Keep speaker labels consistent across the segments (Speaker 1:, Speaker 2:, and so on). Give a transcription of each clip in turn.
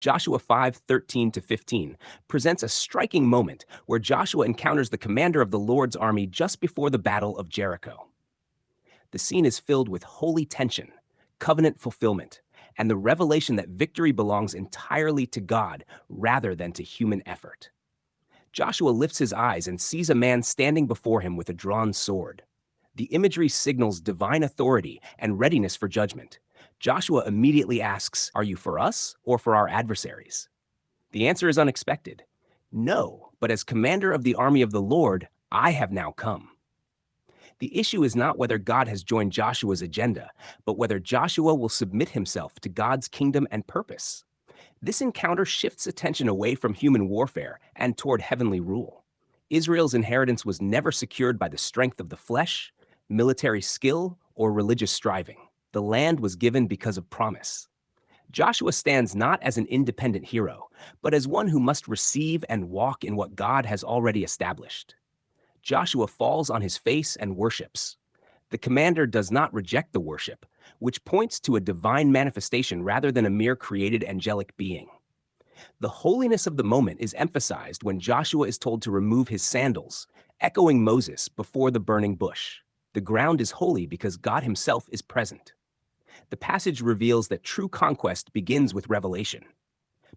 Speaker 1: Joshua 5:13-15 presents a striking moment where Joshua encounters the commander of the Lord's army just before the Battle of Jericho. The scene is filled with holy tension, covenant fulfillment, and the revelation that victory belongs entirely to God rather than to human effort. Joshua lifts his eyes and sees a man standing before him with a drawn sword. The imagery signals divine authority and readiness for judgment. Joshua immediately asks, "Are you for us or for our adversaries?" The answer is unexpected. "No, but as commander of the army of the Lord, I have now come." The issue is not whether God has joined Joshua's agenda, but whether Joshua will submit himself to God's kingdom and purpose. This encounter shifts attention away from human warfare and toward heavenly rule. Israel's inheritance was never secured by the strength of the flesh, military skill, or religious striving. The land was given because of promise. Joshua stands not as an independent hero, but as one who must receive and walk in what God has already established. Joshua falls on his face and worships. The commander does not reject the worship, which points to a divine manifestation rather than a mere created angelic being. The holiness of the moment is emphasized when Joshua is told to remove his sandals, echoing Moses before the burning bush. The ground is holy because God himself is present. The passage reveals that true conquest begins with revelation.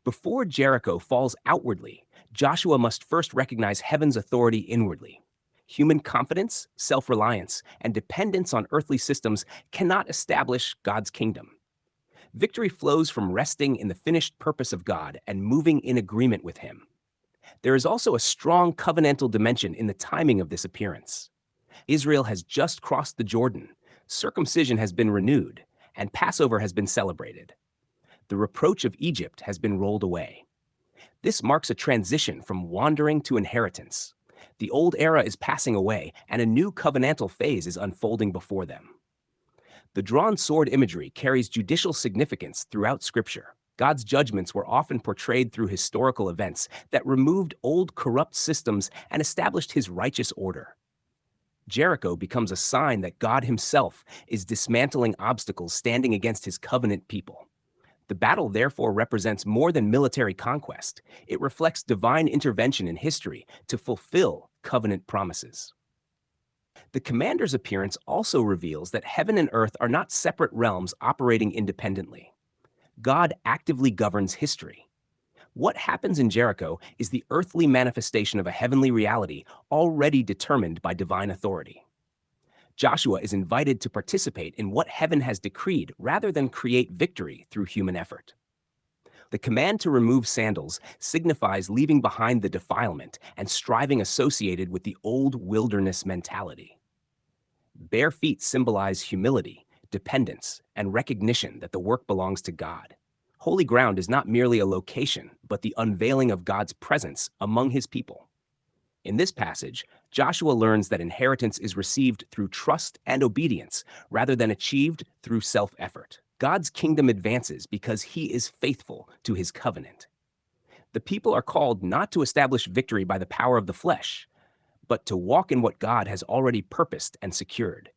Speaker 1: Before Jericho falls outwardly, Joshua must first recognize heaven's authority inwardly. Human confidence, self-reliance, and dependence on earthly systems cannot establish God's kingdom. Victory flows from resting in the finished purpose of God and moving in agreement with him. There is also a strong covenantal dimension in the timing of this appearance. Israel has just crossed the Jordan, circumcision has been renewed, and Passover has been celebrated. The reproach of Egypt has been rolled away. This marks a transition from wandering to inheritance. The old era is passing away, and a new covenantal phase is unfolding before them. The drawn sword imagery carries judicial significance throughout Scripture. God's judgments were often portrayed through historical events that removed old corrupt systems and established his righteous order. Jericho becomes a sign that God himself is dismantling obstacles standing against his covenant people. The battle therefore represents more than military conquest. It reflects divine intervention in history to fulfill covenant promises. The commander's appearance also reveals that heaven and earth are not separate realms operating independently. God actively governs history. What happens in Jericho is the earthly manifestation of a heavenly reality already determined by divine authority. Joshua is invited to participate in what heaven has decreed rather than create victory through human effort. The command to remove sandals signifies leaving behind the defilement and striving associated with the old wilderness mentality. Bare feet symbolize humility, dependence, and recognition that the work belongs to God. Holy ground is not merely a location, but the unveiling of God's presence among his people. In this passage, Joshua learns that inheritance is received through trust and obedience rather than achieved through self-effort. God's kingdom advances because he is faithful to his covenant. The people are called not to establish victory by the power of the flesh, but to walk in what God has already purposed and secured.